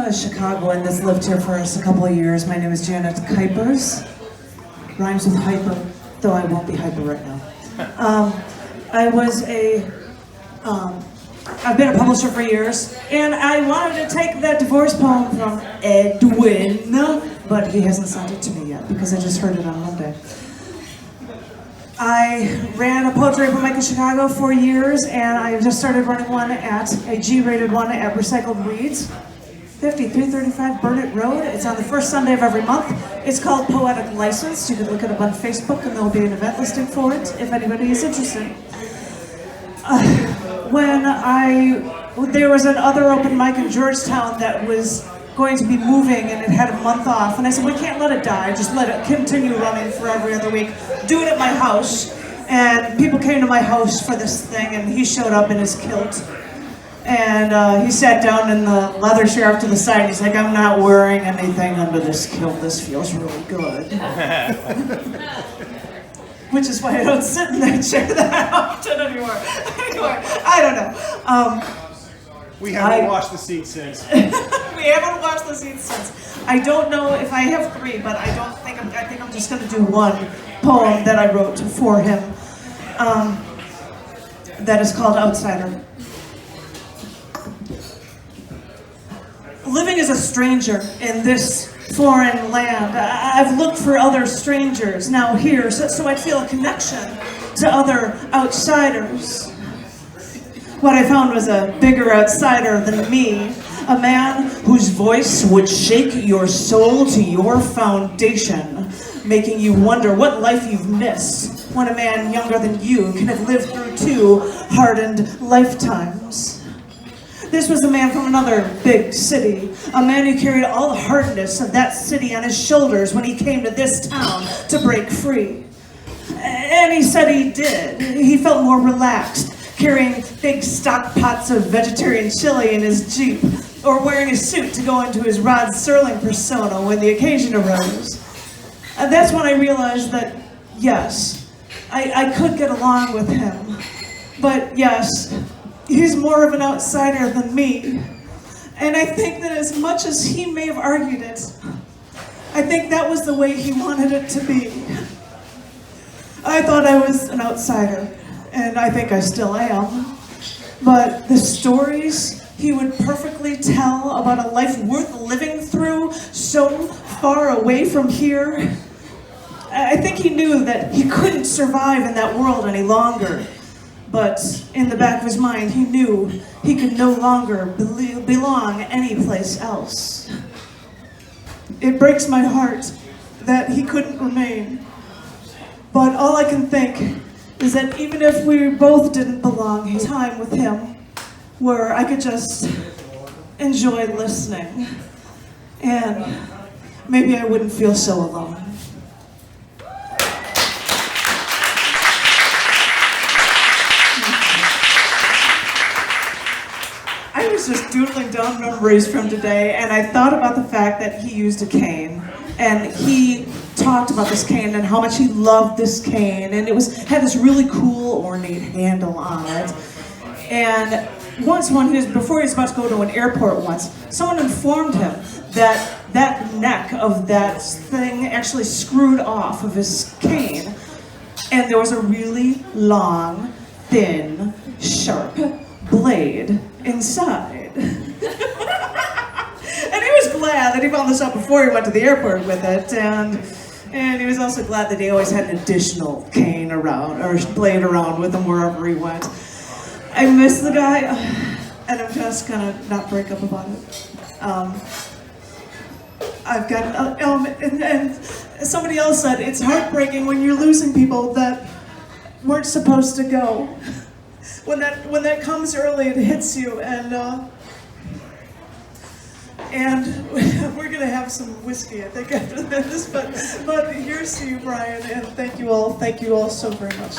a Chicagoan that's lived here for us a couple of years. My name is Janet Kuypers. Rhymes with hyper, though I won't be hyper right now. I've been a publisher for years, and I wanted to take that divorce poem from Edwin, but he hasn't sent it to me yet because I just heard it on Monday. I ran a poetry open mic in Chicago for years, and I just started running one at a G-rated one at Recycled Reeds, 5335 Burnett Road. It's on the first Sunday of every month. It's called Poetic License. You can look it up on Facebook, and there'll be an event listing for it if anybody is interested. There was another open mic in Georgetown that was going to be moving, and it had a month off, and I said, we can't let it die, just let it continue running for every other week. Do it at my house. And people came to my house for this thing, and he showed up in his kilt. And he sat down in the leather chair up to the side, and he's like, I'm not wearing anything under this kilt, this feels really good. Which is why I don't sit in that chair that often anymore. Anyway, I don't know. We haven't washed the seat since. We haven't washed the seats since. I don't know if I have three, but I think I'm just going to do one poem that I wrote for him that is called Outsider. Living as a stranger in this foreign land, I've looked for other strangers now here, so I'd feel a connection to other outsiders. What I found was a bigger outsider than me, a man whose voice would shake your soul to your foundation, making you wonder what life you've missed when a man younger than you can have lived through 2 hardened lifetimes. This was a man from another big city, a man who carried all the hardness of that city on his shoulders when he came to this town to break free. And he said he did. He felt more relaxed, carrying big stock pots of vegetarian chili in his Jeep, or wearing a suit to go into his Rod Serling persona when the occasion arose. And that's when I realized that, yes, I could get along with him, but yes, he's more of an outsider than me. And I think that as much as he may have argued it, I think that was the way he wanted it to be. I thought I was an outsider, and I think I still am. But the stories he would perfectly tell about a life worth living through so far away from here, I think he knew that he couldn't survive in that world any longer. But in the back of his mind, he knew he could no longer belong anyplace else. It breaks my heart that he couldn't remain. But all I can think is that even if we both didn't belong, time with him where I could just enjoy listening, and maybe I wouldn't feel so alone. I was just doodling down memories from today, and I thought about the fact that he used a cane, and he talked about this cane and how much he loved this cane, and had this really cool ornate handle on it. And once, before he was about to go to an airport once, someone informed him that that neck of that thing actually screwed off of his cane, and there was a really long, thin, sharp blade inside. And he was glad that he found this out before he went to the airport with it, and he was also glad that he always had an additional cane around, or blade around with him wherever he went. I miss the guy, and I'm just gonna not break up about it. I've got, and somebody else said, it's heartbreaking when you're losing people that weren't supposed to go. When that comes early, it hits you, and we're gonna have some whiskey, I think, after this. But here's to you, Brian, and thank you all so very much.